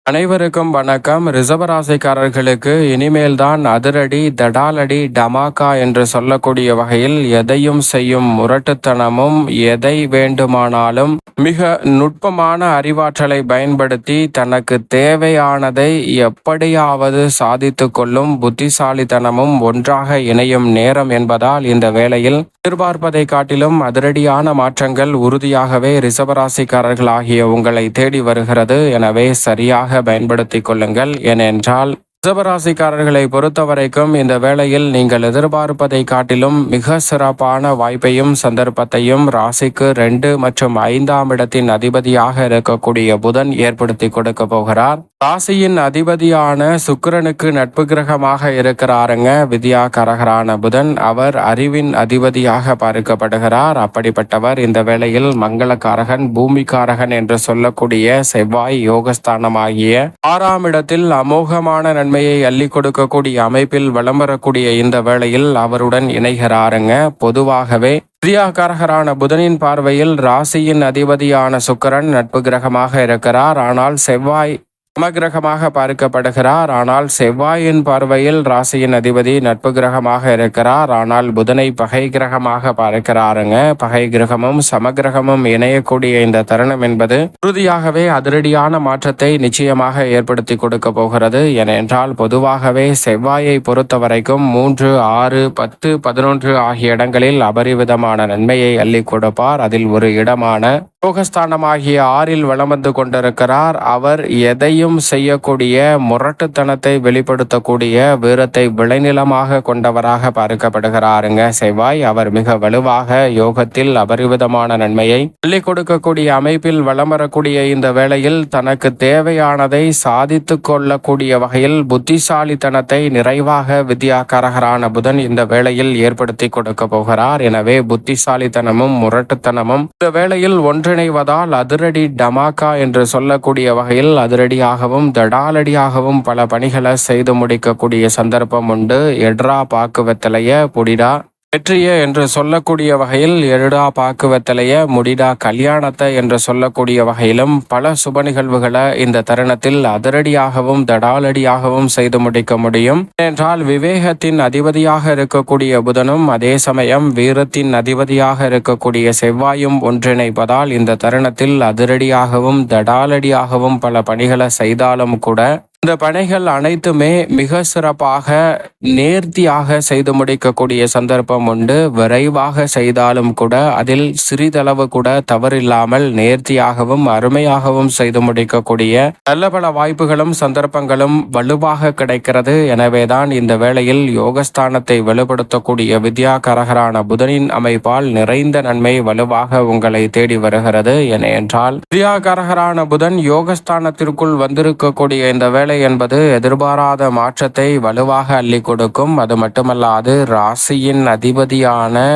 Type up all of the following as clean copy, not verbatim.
அனைவருக்கும் வணக்கம். ரிஷபராசிக்காரர்களுக்கு இனிமேல்தான் அதிரடி, தடாலடி, டமாக்கா என்று சொல்லக்கூடிய வகையில் எதையும் செய்யும் முரட்டுத்தனமும், எதை வேண்டுமானாலும் மிக நுட்பமான அறிவாற்றலை பயன்படுத்தி தனக்கு தேவையானதை எப்படியாவது சாதித்து கொள்ளும் புத்திசாலித்தனமும் ஒன்றாக இணையும் நேரம் என்பதால் இந்த வேளையில் எதிர்பார்ப்பதை காட்டிலும் அதிரடியான மாற்றங்கள் உறுதியாகவே ரிஷபராசிக்காரர்கள் ஆகிய உங்களை தேடி வருகிறது. எனவே சரியாக பயன்படுத்திக் கொள்ளுங்கள். ஏனென்றால் ரிஷபராசிக்காரர்களை பொறுத்தவரைக்கும் இந்த வேளையில் நீங்கள் எதிர்பார்ப்பதை காட்டிலும் மிக சிறப்பான வாய்ப்பையும் சந்தர்ப்பத்தையும் ராசிக்கு 2 மற்றும் 5ஆம் இடத்தின் அதிபதியாக இருக்கக்கூடிய புதன் ஏற்படுத்தி கொடுக்க போகிறார். ராசியின் அதிபதியான சுக்கிரனுக்கு நட்பு கிரகமாக இருக்கிறாருங்க வித்யாகாரகரான புதன். அவர் அறிவின் அதிபதியாக பார்க்கப்படுகிறார். அப்படிப்பட்டவர் இந்த வேளையில் மங்களகாரகன், பூமிகாரகன் என்று சொல்லக்கூடிய செவ்வாய் யோகஸ்தானமாகிய 6ஆம் இடத்தில் அமோகமான நன்மையை அள்ளி கொடுக்கக்கூடிய அமைப்பில் வலம் வரக்கூடிய இந்த வேளையில் அவருடன் இணைகிறாருங்க. பொதுவாகவே வித்யாகாரகரான புதனின் பார்வையில் ராசியின் அதிபதியான சுக்கிரன் நட்பு கிரகமாக இருக்கிறார். ஆனால் செவ்வாய் சமகிரகமாக பார்க்கப்படுகிறார். ஆனால் செவ்வாயின் பார்வையில் ராசியின் அதிபதி நட்பு கிரகமாக இருக்கிறார். ஆனால் புதனை பகை கிரகமாக பார்க்கிறாருங்க. பகை கிரகமும் சமகிரகமும் இணையக்கூடிய இந்த தருணம் என்பது உறுதியாகவே அதிரடியான மாற்றத்தை நிச்சயமாக ஏற்படுத்தி கொடுக்க போகிறது. ஏனென்றால் பொதுவாகவே செவ்வாயை பொறுத்த வரைக்கும் 3, 6, 10, 11 ஆகிய இடங்களில் அபரிவிதமான நன்மையை அள்ளி கொடுப்பார். அதில் ஒரு இடமான யோகஸ்தானமாகிய 6இல் வலம் வந்து கொண்டிருக்கிறார். அவர் எதையும் செய்யக்கூடிய முரட்டுத்தனத்தை வெளிப்படுத்தக்கூடிய வீரத்தை விளைநிலமாக கொண்டவராக பார்க்கப்படுகிறாருங்க செவ்வாய். அவர் மிக வலுவாக யோகத்தில் அபரிவிதமான நன்மையை அள்ளி கொடுக்கக்கூடிய அமைப்பில் வலம் வரக்கூடிய இந்த வேளையில் தனக்கு தேவையானதை சாதித்து கொள்ளக்கூடிய வகையில் புத்திசாலித்தனத்தை நிறைவாக வித்யாகாரகரான புதன் இந்த வேளையில் ஏற்படுத்தி கொடுக்க போகிறார். எனவே புத்திசாலித்தனமும் முரட்டுத்தனமும் இந்த வேளையில் ஒன்றிணைவதால் அதிரடி டமாக்கா என்று சொல்லக்கூடிய வகையில் அதிரடியாகவும் தடாலடியாகவும் பல பணிகளை செய்து முடிக்கக்கூடிய சந்தர்ப்பம் உண்டு. எட்ரா பாக்கு வெத்தலைய புடிடா வெற்றிய என்று சொல்லக்கூடிய வகையில் எடுடா பாக்கு வெத்தலைய முடிடா கல்யாணத்தை என்று சொல்லக்கூடிய வகையிலும் பல சுப நிகழ்வுகளை இந்த தருணத்தில் அதிரடியாகவும் தடாலடியாகவும் செய்து முடிக்க முடியும். என்றால் விவேகத்தின் அதிபதியாக இருக்கக்கூடிய புதனும் அதே சமயம் வீரத்தின் அதிபதியாக இருக்கக்கூடிய செவ்வாயும் ஒன்றிணைப்பதால் இந்த தருணத்தில் அதிரடியாகவும் தடாலடியாகவும் பல பணிகளை செய்தாலும் கூட இந்த பணிகள் அனைத்துமே மிக சிறப்பாக நேர்த்தியாக செய்து முடிக்கக்கூடிய சந்தர்ப்பம் உண்டு. விரைவாக செய்தாலும் கூட அதில் சிறிதளவு கூட தவறில்லாமல் நேர்த்தியாகவும் அருமையாகவும் செய்து முடிக்கக்கூடிய நல்ல பல வாய்ப்புகளும் சந்தர்ப்பங்களும் வலுவாக கிடைக்கிறது. எனவேதான் இந்த வேளையில் யோகஸ்தானத்தை வலுப்படுத்தக்கூடிய வித்யாகாரகரான புதனின் அமைப்பால் நிறைந்த நன்மை வலுவாக உங்களை தேடி வருகிறது. என்றால் வித்யாகாரகரான புதன் யோகஸ்தானத்திற்குள் வந்திருக்கக்கூடிய இந்த வேளை என்பது எதிர்பாராத மாற்றத்தை வலுவாக அள்ளி கொடுக்கும். அது மட்டுமல்லாது ராசியின் அதிபதியான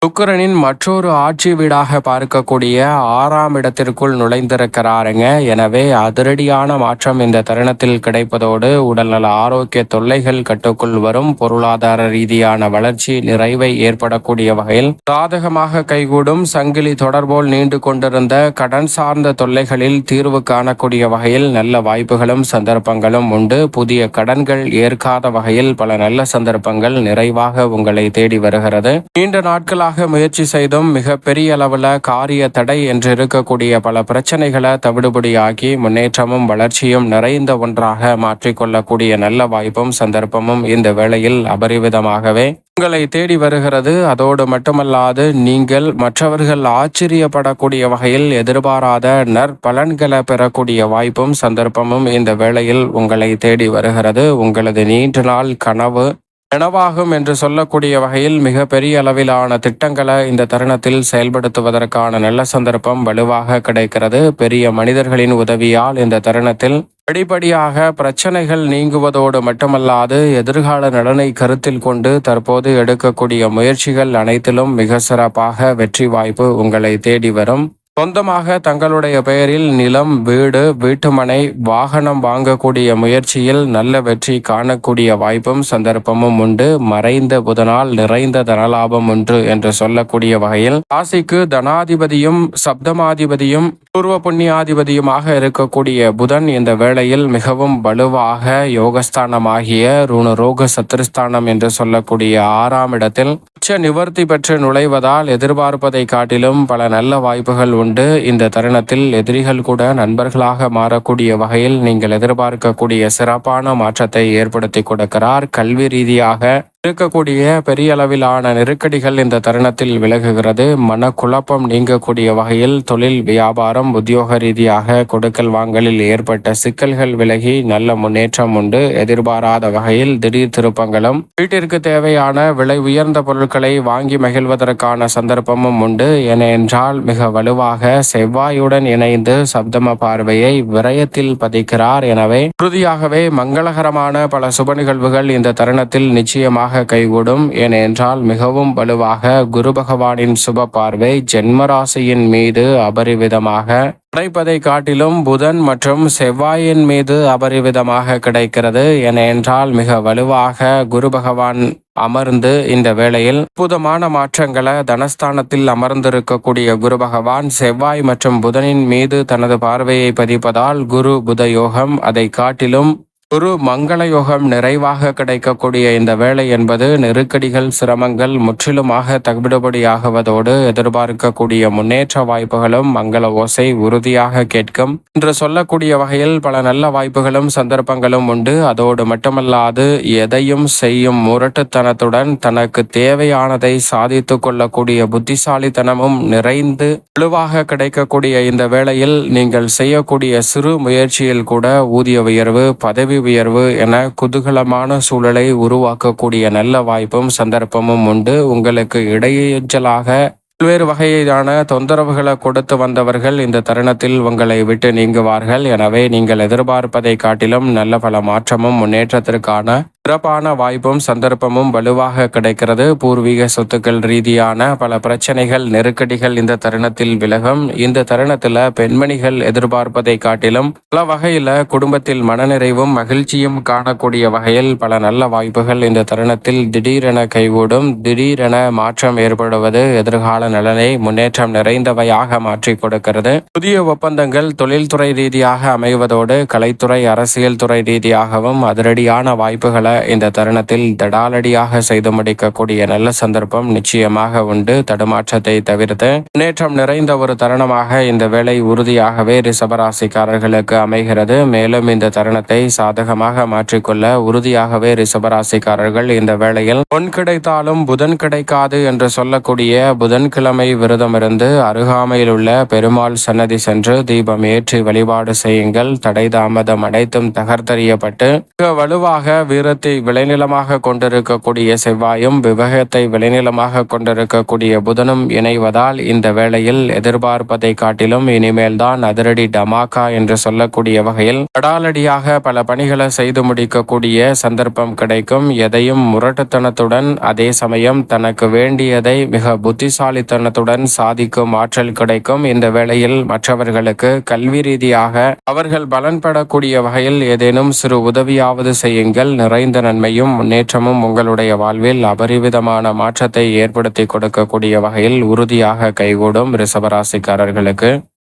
சுக்கிரனின் மற்றொரு ஆட்சி வீடாக பார்க்கக்கூடிய 6ஆம் இடத்திற்குள் நுழைந்திருக்கிறாருங்க. எனவே அதிரடியான மாற்றம் இந்த தருணத்தில் கிடைப்பதோடு உடல்நல ஆரோக்கிய தொல்லைகள் கட்டுக்குள் வரும். பொருளாதார ரீதியான வளர்ச்சி நிறைவை ஏற்படக்கூடிய வகையில் சாதகமாக கைகூடும். சங்கிலி தொடர்போல் நீண்டு கொண்டிருந்த கடன் சார்ந்த தொல்லைகளில் தீர்வு காணக்கூடிய வகையில் நல்ல வாய்ப்புகளும் சந்தர்ப்பங்களும் உண்டு. புதிய கடன்கள் ஏற்காத வகையில் பல நல்ல சந்தர்ப்பங்கள் நிறைவாக உங்களை தேடி வருகிறது. நீண்ட நாட்களாக முயற்சி செய்தும் மிக பெரிய அளவுல காரிய தடை என்று இருக்கக்கூடிய பல பிரச்சனைகளை தவிடுபடியாக்கி முன்னேற்றமும் வளர்ச்சியும் நிறைந்த ஒன்றாக மாற்றிக்கொள்ளக்கூடிய நல்ல வாய்ப்பும் சந்தர்ப்பமும் இந்த வேளையில் அபரிவிதமாகவே உங்களை தேடி வருகிறது. அதோடு மட்டுமல்லாது நீங்கள் மற்றவர்கள் ஆச்சரியப்படக்கூடிய வகையில் எதிர்பாராத நற்பலன்களை பெறக்கூடிய வாய்ப்பும் சந்தர்ப்பமும் இந்த வேளையில் உங்களை தேடி வருகிறது. உங்களது நீண்ட நாள் கனவு நனவாகும் என்று சொல்லக்கூடிய வகையில் மிக பெரிய அளவிலான திட்டங்களை இந்த தருணத்தில் செயல்படுத்துவதற்கான நல்ல சந்தர்ப்பம் வலுவாக கிடைக்கிறது. பெரிய மனிதர்களின் உதவியால் இந்த தருணத்தில் படிப்படியாக பிரச்சனைகள் நீங்குவதோடு மட்டுமல்லாது எதிர்கால நலனை கருத்தில் கொண்டு தற்போது எடுக்கக்கூடிய முயற்சிகள் அனைத்திலும் மிக சிறப்பாக வெற்றி வாய்ப்பு உங்களை தேடி வரும். சொந்தமாக தங்களுடைய பெயரில் நிலம், வீடு, வீட்டுமனை, வாகனம் வாங்கக்கூடிய முயற்சியில் நல்ல வெற்றி காணக்கூடிய வாய்ப்பும் சந்தர்ப்பமும் உண்டு. மறைந்த புதனால் நிறைந்த தனலாபம் உண்டு என்று சொல்லக்கூடிய வகையில் ராசிக்கு தனாதிபதியும் சப்தமாதிபதியும் பூர்வ புண்ணியாதிபதியுமாக இருக்கக்கூடிய புதன் இந்த வேளையில் மிகவும் வலுவாக யோகஸ்தானமாகிய ருணரோக சத்துருஸ்தானம் என்று சொல்லக்கூடிய 6ஆம் இடத்தில் உச்ச நிவர்த்தி பெற்று நுழைவதால் எதிர்பார்ப்பதை காட்டிலும் பல நல்ல வாய்ப்புகள் உண்டு. இந்த தருணத்தில் எதிரிகள் கூட நண்பர்களாக மாறக்கூடிய வகையில் நீங்கள் எதிர்பார்க்கக்கூடிய சிறப்பான மாற்றத்தை ஏற்படுத்தி கொடுக்கிறார். கல்வி ரீதியாக இருக்கக்கூடிய பெரிய அளவிலான நெருக்கடிகள் இந்த தருணத்தில் விலகுகிறது. மனக்குழப்பம் நீங்கக்கூடிய வகையில் தொழில், வியாபாரம், உத்தியோக ரீதியாக கொடுக்கல் வாங்கலில் ஏற்பட்ட சிக்கல்கள் விலகி நல்ல முன்னேற்றம் உண்டு. எதிர்பாராத வகையில் திடீர் திருப்பங்களும் வீட்டிற்கு தேவையான விலை உயர்ந்த பொருட்களை வாங்கி மகிழ்வதற்கான சந்தர்ப்பமும் உண்டு. ஏனென்றால் மிக வலுவாக செவ்வாயுடன் இணைந்து சப்தம பார்வையை விரயத்தில் பதிக்கிறார். எனவே உறுதியாகவே மங்களகரமான பல சுப நிகழ்வுகள் இந்த தருணத்தில் நிச்சயமாக கைகூடும். ஏனென்றால் மிகவும் வலுவாக குரு பகவானின் சுப பார்வை ஜென்மராசியின் மீது அபரிவிதமாக கிடைப்பதை காட்டிலும் புதன் மற்றும் செவ்வாயின் மீது அபரிவிதமாக கிடைக்கிறது. ஏனென்றால் மிக வலுவாக குரு பகவான் அமர்ந்து இந்த வேளையில் அற்புதமான மாற்றங்களை தனஸ்தானத்தில் அமர்ந்திருக்கக்கூடிய குரு பகவான் செவ்வாய் மற்றும் புதனின் மீது தனது பார்வையை பதிப்பதால் குரு புத யோகம், அதை காட்டிலும் ஒரு மங்கள யோகம் நிறைவாக கிடைக்கக்கூடிய இந்த வேலை என்பது நெருக்கடிகள், சிரமங்கள் முற்றிலுமாக தவிடுபடியாகுவதோடு எதிர்பார்க்கக்கூடிய முன்னேற்ற வாய்ப்புகளும் மங்கள ஓசை உறுதியாக கேட்கும் என்று சொல்லக்கூடிய வகையில் பல நல்ல வாய்ப்புகளும் சந்தர்ப்பங்களும் உண்டு. அதோடு மட்டுமல்லாது எதையும் செய்யும் முரட்டுத்தனத்துடன் தனக்கு தேவையானதை சாதித்து கொள்ளக்கூடிய புத்திசாலித்தனமும் நிறைந்து வலுவாக கிடைக்கக்கூடிய இந்த வேளையில் நீங்கள் செய்யக்கூடிய சிறு முயற்சியில் கூட ஊதிய உயர்வு, பதவி உயர்வு என குதூகலமான சூழலை உருவாக்கக்கூடிய நல்ல வாய்ப்பும் சந்தர்ப்பமும் உண்டு. உங்களுக்கு இடையேச்சலாக பல்வேறு வகையிலான தொந்தரவுகளை கொடுத்து வந்தவர்கள் இந்த தருணத்தில் உங்களை விட்டு நீங்குவார்கள். எனவே நீங்கள் எதிர்பார்ப்பதை காட்டிலும் நல்ல பல மாற்றமும் முன்னேற்றத்திற்கான சிறப்பான வாய்ப்பும் சந்தர்ப்பமும் வலுவாக கிடைக்கிறது. பூர்வீக சொத்துக்கள் ரீதியான பல பிரச்சனைகள், நெருக்கடிகள் இந்த தருணத்தில் விலகும். இந்த தருணத்தில் பெண்மணிகள் எதிர்பார்ப்பதை காட்டிலும் பல வகையில் குடும்பத்தில் மனநிறைவும் மகிழ்ச்சியும் காணக்கூடிய வகையில் பல நல்ல வாய்ப்புகள் இந்த தருணத்தில் திடீரென கைகூடும். திடீரென மாற்றம் ஏற்படுவது எதிர்கால நலனை முன்னேற்றம் நிறைந்தவையாக மாற்றி கொடுக்கிறது. புதிய ஒப்பந்தங்கள் தொழில்துறை ரீதியாக அமைவதோடு கலைத்துறை, அரசியல் துறை ரீதியாகவும் அதிரடியான வாய்ப்புகளை இந்த தருணத்தில் தடாலடியாக செய்து முடிக்கக்கூடிய நல்ல சந்தர்ப்பம் நிச்சயமாக உண்டு. தடுமாற்றத்தை தவிர்த்து முன்னேற்றம் நிறைந்த ஒரு தருணமாக இந்த வேலை உறுதியாகவே ரிஷபராசிக்காரர்களுக்கு அமைகிறது. மேலும் இந்த தருணத்தை சாதகமாக மாற்றிக்கொள்ள உறுதியாகவே ரிஷபராசிக்காரர்கள் இந்த வேளையில் பொன் கிடைத்தாலும் புதன் கிடைக்காது என்று சொல்லக்கூடிய புதன்கிழமை விரதமிருந்து அருகாமையில் உள்ள பெருமாள் சன்னதி சென்று தீபம் ஏற்றி வழிபாடு செய்யுங்கள். தடை தாமதம் அனைத்தும் தகர்த்தறியப்பட்டு வலுவாக வீரத்தை விளைநிலமாக கொண்டிருக்கக்கூடிய செவ்வாயும் விவேகத்தை விளைநிலமாக கொண்டிருக்கக்கூடிய புதனும் இணைவதால் இந்த வேளையில் எதிர்பார்ப்பதை காட்டிலும் இனிமேல் தான் அதிரடி டமாக்கா என்று சொல்லக்கூடிய வகையில் தடாலடியாக பல பணிகளை செய்து முடிக்கக்கூடிய சந்தர்ப்பம் கிடைக்கும். எதையும் முரட்டுத்தனத்துடன் அதே சமயம் தனக்கு வேண்டியதை மிக புத்திசாலித்தனத்துடன் சாதிக்கும் ஆற்றல் கிடைக்கும். இந்த வேளையில் மற்றவர்களுக்கு கல்வி ரீதியாக அவர்கள் பலன்படக்கூடிய வகையில் ஏதேனும் சிறு உதவியாவது செய்யுங்கள். நிறைந்த நன்மையும் முன்னேற்றமும் உங்களுடைய வாழ்வில் அபரிவிதமான மாற்றத்தை ஏற்படுத்தி கொடுக்கக்கூடிய வகையில் உறுதியாக கைகூடும் ரிஷபராசிக்காரர்களுக்கு.